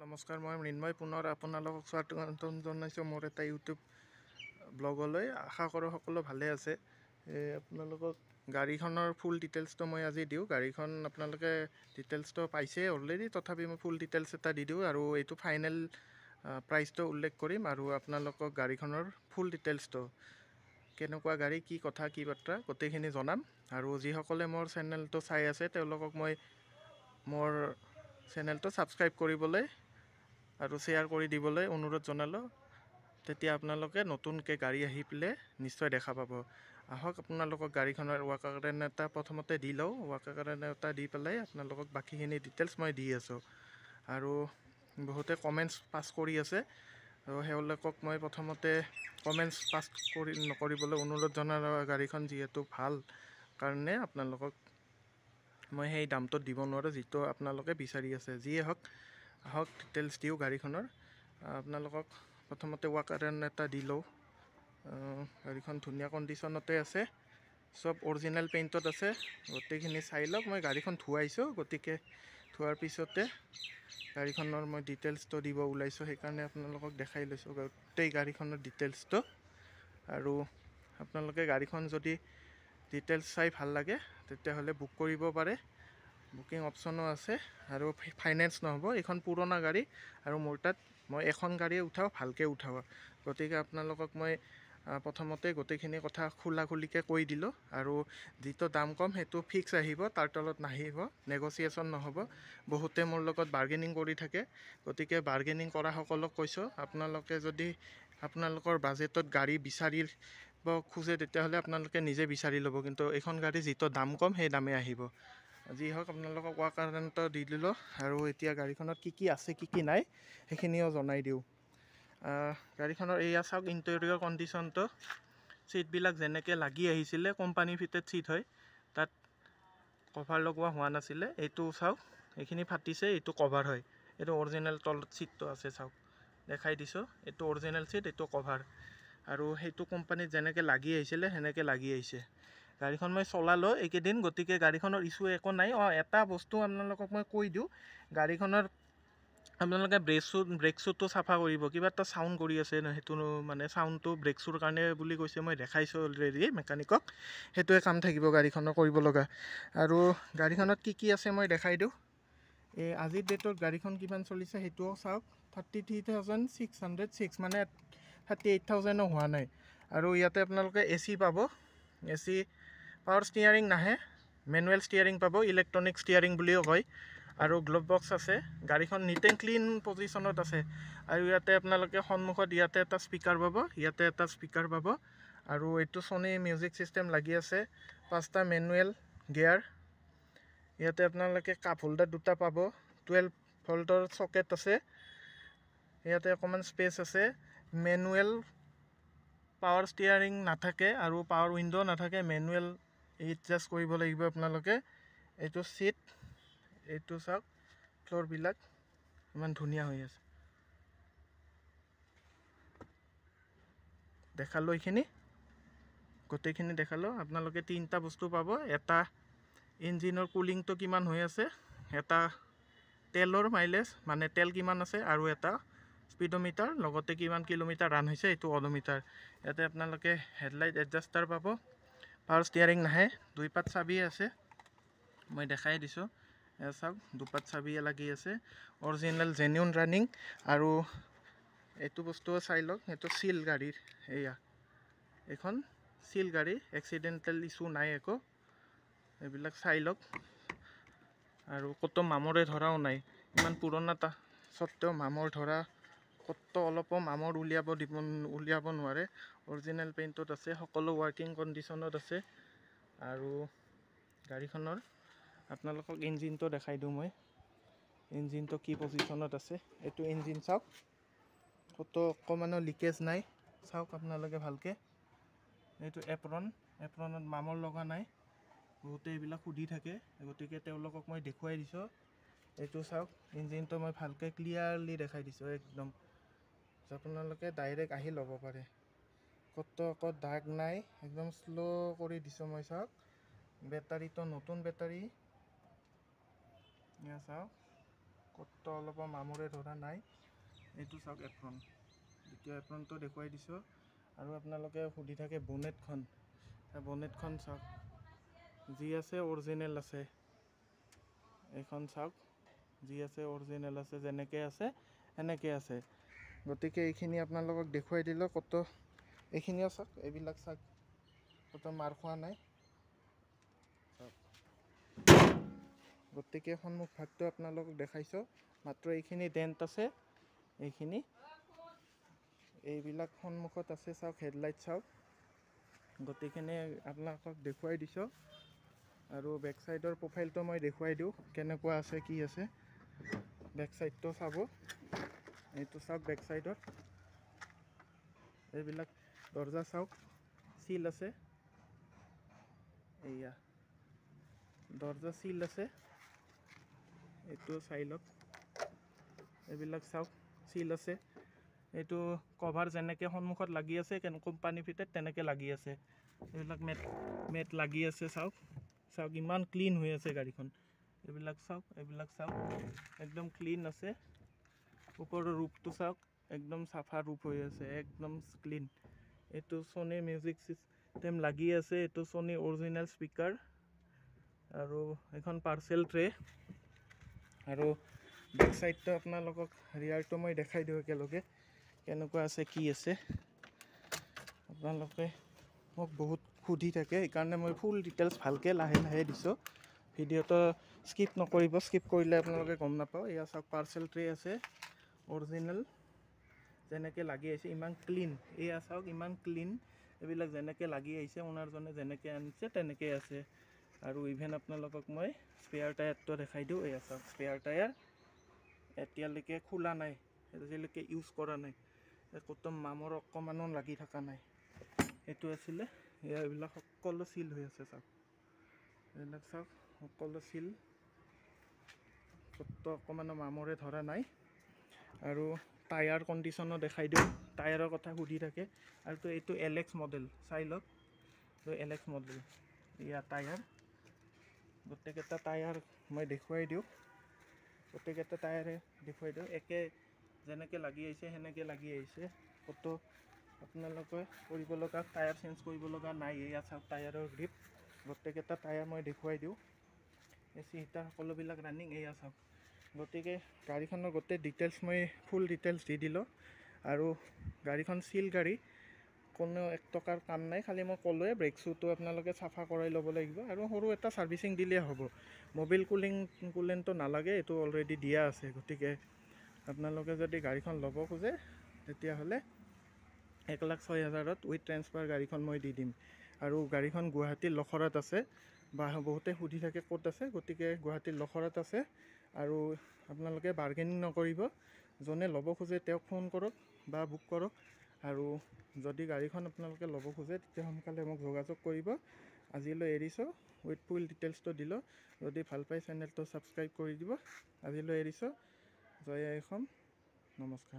নমস্কাৰ, মই মৃন্ময় পুনৰ আপোনালোকক স্বাগতম জনাইছোঁ মোৰ এটা ইউটিউব ব্লগলৈ। আশা কৰোঁ সকলো ভালে আছে। আপোনালোকক গাড়ীখনৰ ফুল ডিটেইলছটো মই আজি দিওঁ। গাড়ীখন আপোনালোকে ডিটেইলছটো পাইছে অলৰেডি, তথাপি মই ফুল ডিটেইলছ এটা দি দিওঁ আৰু এইটো ফাইনেল প্ৰাইচটো উল্লেখ কৰিম আৰু আপোনালোকক গাড়ীখনৰ ফুল ডিটেইলছটো কেনেকুৱা গাড়ী, কি কথা, কি বাৰ্তা গোটেইখিনি জনাম। আৰু যিসকলে মোৰ চেনেলটো চাই আছে তেওঁলোকক মই মোৰ চেনেলটো ছাবস্ক্ৰাইব কৰিবলৈ আৰু শ্বেয়াৰ কৰি দিবলৈ অনুৰোধ জনালোঁ। তেতিয়া আপোনালোকে নতুনকৈ গাড়ী আহি পেলাই নিশ্চয় দেখা পাব। আহক আপোনালোকক গাড়ীখনৰ ৱাকাৰেণ্ট এটা প্ৰথমতে দি লওঁ। ৱাকাৰেণ্ট এটা দি পেলাই আপোনালোকক বাকীখিনি ডিটেইলছ মই দি আছোঁ। আৰু বহুতে কমেণ্টছ পাছ কৰি আছে, আৰু তেওঁলোকক মই প্ৰথমতে কমেণ্টছ পাছ নকৰিবলৈ অনুৰোধ জনালোঁ। গাড়ীখন যিহেতু ভাল কাৰণে আপোনালোকক মই সেই দামটোত দিব নোৱাৰোঁ যিটো আপোনালোকে বিচাৰি আছে। যিয়ে হওক, আহক ডিটেইলছ দিওঁ গাড়ীখনৰ। আপোনালোকক প্ৰথমতে ৱাকাৰেণ্ট এটা দি লওঁ। গাড়ীখন ধুনীয়া কণ্ডিশ্যনতে আছে, চব অৰিজিনেল পেইণ্টত আছে। গোটেইখিনি চাই লওক। মই গাড়ীখন ধুৱাইছোঁ, গতিকে ধোৱাৰ পিছতে গাড়ীখনৰ মই ডিটেইলছটো দিব ওলাইছোঁ, সেইকাৰণে আপোনালোকক দেখাই লৈছোঁ গোটেই গাড়ীখনৰ ডিটেইলছটো। আৰু আপোনালোকে গাড়ীখন যদি ডিটেইলছ চাই ভাল লাগে তেতিয়াহ'লে বুক কৰিব পাৰে। বুকিং অপশ্যনো আছে আৰু ফাইনেন্স নহ'ব। এইখন পুৰণা গাড়ী আৰু মোৰ তাত মই এখন গাড়ীয়ে উঠাওঁ, ভালকৈ উঠাওঁ। গতিকে আপোনালোকক মই প্ৰথমতে গোটেইখিনি কথা খোলাখুলিকৈ কৈ দিলোঁ। আৰু যিটো দাম কম সেইটো ফিক্স আহিব, তাৰ তলত নাহিব, নেগচিয়েশ্যন নহ'ব। বহুতে মোৰ লগত বাৰ্গেনিং কৰি থাকে, গতিকে বাৰ্গেনিং কৰাসকলক কৈছোঁ আপোনালোকে যদি আপোনালোকৰ বাজেটত গাড়ী বিচাৰিব খোজে তেতিয়াহ'লে আপোনালোকে নিজে বিচাৰি ল'ব, কিন্তু এইখন গাড়ী যিটো দাম কম সেই দামেই আহিব। যি হওক, আপোনালোকক ৱাকাৰেণ্টটো দি দিলোঁ। আৰু এতিয়া গাড়ীখনত কি কি আছে, কি কি নাই সেইখিনিও জনাই দিওঁ। গাড়ীখনৰ এয়া চাওক ইণ্টেৰিয়ৰ কণ্ডিশ্যনটো। ছিটবিলাক যেনেকৈ লাগি আহিছিলে, কোম্পানী ফিটেড ছিট হয়, তাত কভাৰ লগোৱা হোৱা নাছিলে। এইটো চাওক, এইখিনি ফাটিছে, এইটো কভাৰ হয়। এইটো অৰিজিনেল তলত ছিটটো আছে, চাওক দেখাই দিছোঁ। এইটো অৰিজিনেল ছিট, এইটো কভাৰ। আৰু সেইটো কোম্পানীত যেনেকৈ লাগি আহিছিলে সেনেকৈ লাগি আহিছে। গাড়ীখন মই চলালোঁ এইকেইদিন, গতিকে গাড়ীখনৰ ইছ্যু একো নাই। এটা বস্তু আপোনালোকক মই কৈ দিওঁ, গাড়ীখনৰ আপোনালোকে ব্ৰেক শ্বুটো চাফা কৰিব। কিবা এটা চাউণ্ড কৰি আছে, সেইটো মানে চাউণ্ডটো ব্ৰেক শ্বুৰ কাৰণে বুলি কৈছে। মই দেখাইছোঁ অলৰেডি মেকানিকক, সেইটোৱে কাম থাকিব গাড়ীখনৰ কৰিব লগা। আৰু গাড়ীখনত কি কি আছে মই দেখাই দিওঁ। এই আজিৰ ডেটত গাড়ীখন কিমান চলিছে সেইটোও চাওক। 33,606, মানে 38,000ও হোৱা নাই। আৰু ইয়াতে আপোনালোকে AC পাব। AC পাৱাৰ ষ্টিয়াৰিং নাহে, মেনুৱেল ষ্টিয়াৰিং পাব, ইলেক্ট্ৰনিক ষ্টিয়াৰিং বুলিও কয়। আৰু গ্ল'ভ বক্স আছে। গাড়ীখন নিট এণ্ড ক্লিন পজিশ্যনত আছে। আৰু ইয়াতে আপোনালোকে সন্মুখত ইয়াতে এটা স্পীকাৰ পাব, ইয়াতে এটা স্পীকাৰ পাব। আৰু এইটো ছনী মিউজিক ছিষ্টেম লাগি আছে। 5টা মেনুৱেল গিয়াৰ। ইয়াতে আপোনালোকে কাপ হোল্ডাৰ 2টা পাব। 12 ভল্টৰ চকেট আছে। ইয়াতে অকণমান স্পেচ আছে। মেনুৱেল পাৱাৰ ষ্টিয়াৰিং নাথাকে আৰু পাৱাৰ উইণ্ডো নাথাকে। মেনুৱেল এডজাষ্ট কৰিব লাগিব আপোনালোকে। এইটো ছিট, এইটো চাওক, ফ্ল'ৰবিলাক ইমান ধুনীয়া হৈ আছে। দেখালোঁ এইখিনি, গোটেইখিনি দেখালোঁ। আপোনালোকে 3টা বস্তু পাব। এটা ইঞ্জিনৰ কুলিংটো কিমান হৈ আছে, এটা তেলৰ মাইলেজ মানে তেল কিমান আছে, আৰু এটা স্পীডোমিটাৰ, লগতে কিমান কিলোমিটাৰ ৰান হৈছে এইটো অডোমিটাৰ। ইয়াতে আপোনালোকে হেডলাইট এডজাষ্টাৰ পাব। পাৱাৰ ষ্টিয়াৰিং নাহে, 2 পাত চাবি আছে, মই দেখাই দিছোঁ। এয়া চাওক, 2 পাত চাবি লাগি আছে, অৰিজিনেল জেনুইন ৰানিং। আৰু এইটো বস্তুও চাই লওক, এইটো চিল গাড়ীৰ। এয়া এইখন চিল গাড়ী, এক্সিডেণ্টেল ইছ্যু নাই একো, এইবিলাক চাই লওক। আৰু ক'তো মামৰে ধৰাও নাই, ইমান পুৰণা স্বত্তেও মামৰ ধৰা ক'তো অলপো মামৰ উলিয়াব নোৱাৰে। অৰিজিনেল পেইণ্টত আছে, সকলো ৱৰ্কিং কণ্ডিশ্যনত আছে। আৰু গাড়ীখনৰ আপোনালোকক ইঞ্জিনটো দেখাই দিওঁ মই। ইঞ্জিনটো কি পজিশ্যনত আছে, এইটো ইঞ্জিন চাওক, ক'তো অকণমানো লিকেজ নাই, চাওক আপোনালোকে ভালকৈ। এইটো এপ্ৰনত মামৰ লগা নাই। বহুতে এইবিলাক সুধি থাকে, গতিকে তেওঁলোকক মই দেখুৱাই দিছোঁ। এইটো চাওক, ইঞ্জিনটো মই ভালকৈ ক্লিয়াৰলি দেখাই দিছোঁ একদম, আপোনালোকে ডাইৰেক্ট আহি ল'ব পাৰে। ক'তো একো দাগ নাই, একদম শ্ল' কৰি দিছোঁ মই। চাওক, বেটাৰীটো নতুন বেটাৰী, এয়া চাওক, ক'তো অলপো মামৰে ধৰা নাই। এইটো চাওক এপ্ৰন, দ্বিতীয় এপ্ৰনটো দেখুৱাই দিছোঁ। আৰু আপোনালোকে সুধি থাকে বনেটখন, বনেটখন চাওক, যি আছে অৰিজিনেল আছে। এইখন চাওক, যি আছে অৰিজিনেল আছে, যেনেকৈ আছে সেনেকৈ আছে। গতিকে এইখিনি আপোনালোকক দেখুৱাই দিলোঁ। ক'তো এইখিনিও চাওক, এইবিলাক চাওক, ক'তো মাৰ খোৱা নাই। গতিকে সন্মুখ ভাগটো আপোনালোকক দেখাইছোঁ, মাত্ৰ এইখিনি ডেণ্ট আছে। এইবিলাক সন্মুখত আছে চাওক, হেডলাইট চাওক। গতিকেনে আপোনালোকক দেখুৱাই দিছোঁ। আৰু বেক চাইডৰ প্ৰফাইলটো মই দেখুৱাই দিওঁ, কেনেকুৱা আছে কি আছে। বেক চাইডটো চাব, এইটো চাওক বেক চাইডত। এইবিলাক দৰ্জা চাওক, চিল আছে। এইয়া দৰ্জা চিল আছে, এইটো চাই লওক। এইবিলাক চাওক চিল আছে। এইটো কভাৰ যেনেকৈ সন্মুখত লাগি আছে কোম্পানী ফিটেড তেনেকৈ লাগি আছে। এইবিলাক মেট লাগি আছে চাওক, চাওক ইমান ক্লিন হৈ আছে গাড়ীখন। এইবিলাক চাওক, এইবিলাক চাওক, একদম ক্লিন আছে। ওপৰৰ ৰূপটো চাওক, একদম চাফা ৰূপ হৈ আছে, একদম ক্লিন। এইটো ছনী মিউজিক চিষ্টেম লাগি আছে, এইটো ছনী অৰিজিনেল স্পীকাৰ। আৰু এখন পাৰ্চেল ট্ৰে। আৰু বেক চাইডটো আপোনালোকক ৰিয়াৰটো মই দেখাই দিওঁ একেলগে, কেনেকুৱা আছে কি আছে। আপোনালোকে মোক বহুত সুধি থাকে, সেইকাৰণে মই ফুল ডিটেইলছ ভালকৈ লাহে লাহে দিছোঁ। ভিডিঅ'টো স্কিপ নকৰিব, স্কিপ কৰিলে আপোনালোকে গম নাপাওঁ। এয়া চাওক পাৰ্চেল ট্ৰে আছে অৰিজিনেল, যেনেকৈ লাগি আহিছে ইমান ক্লিন। এয়া চাওক ইমান ক্লিন, এইবিলাক যেনেকৈ লাগি আহিছে ওনাৰজনে যেনেকৈ আনিছে তেনেকৈ আছে। আৰু ইভেন আপোনালোকক মই স্পেয়াৰ টায়াৰটো দেখাই দিওঁ। এয়া চাওক স্পেয়াৰ টায়াৰ, এতিয়ালৈকে খোলা নাই, আজিলৈকে ইউজ কৰা নাই, ক'তো মামৰ অকণমানো লাগি থকা নাই। এইটো আছিলে, এইবিলাক সকলো চিল হৈ আছে চাওক। এইবিলাক চাওক সকলো চিল, ক'তো অকণমানো মামৰে ধৰা নাই। আৰু টায়াৰ কণ্ডিশ্যনো দেখাই দিওঁ, টায়াৰৰ কথা সুধি থাকে। আৰু এইটো LX মডেল, চাই লওক, এইটো LX মডেল। এয়া টায়াৰ, গোটেইকেইটা টায়াৰ মই দেখুৱাই দিওঁ, গোটেইকেইটা টায়াৰে দেখুৱাই দিওঁ। একে যেনেকৈ লাগি আহিছে সেনেকৈ লাগি আহিছে, ক'তো আপোনালোকে কৰিব লগা, টায়াৰ চেঞ্জ কৰিব লগা নাই। এয়া চাওক টায়াৰৰ গ্ৰিপ, গোটেইকেইটা টায়াৰ মই দেখুৱাই দিওঁ। AC হিটাৰ সকলোবিলাক ৰানিং, এয়া চাওক। গতিকে গাড়ীখনৰ গোটেই ডিটেইলছ মই ফুল ডিটেইলছ দি দিলোঁ। আৰু গাড়ীখন চিল গাড়ী, কোনো 1 টকাৰ কাম নাই। খালি মই ক'লোৱে ব্ৰেক শ্বুটো আপোনালোকে চাফা কৰাই ল'ব লাগিব, আৰু সৰু এটা ছাৰ্ভিচিং দিলেই হ'ব। মবিল কুলেণ্টটো নালাগে, এইটো অলৰেডি দিয়া আছে। গতিকে আপোনালোকে যদি গাড়ীখন ল'ব খোজে তেতিয়াহ'লে 1,06,000ত উইথ ট্ৰেন্সফাৰ গাড়ীখন মই দি দিম। আৰু গাড়ীখন গুৱাহাটীৰ লখৰাত আছে, বা বহুতে সুধি থাকে ক'ত আছে। গতিকে গুৱাহাটীৰ লখৰাত আছে। আৰু আপোনালোকে বাৰ্গেনিং নকৰিব, যোনে ল'ব খোজে তেওঁক ফোন কৰক বা বুক কৰক। আৰু যদি গাড়ীখন আপোনালোকে ল'ব খোজে তেতিয়া সোনকালে মোক যোগাযোগ কৰিব। আজিলৈ এৰিছোঁ, উইথ ফুল ডিটেইলছটো দিলোঁ। যদি ভাল পায় চেনেলটো ছাবস্ক্ৰাইব কৰি দিব। আজিলৈ এৰিছোঁ, জয় আই অসম, নমস্কাৰ।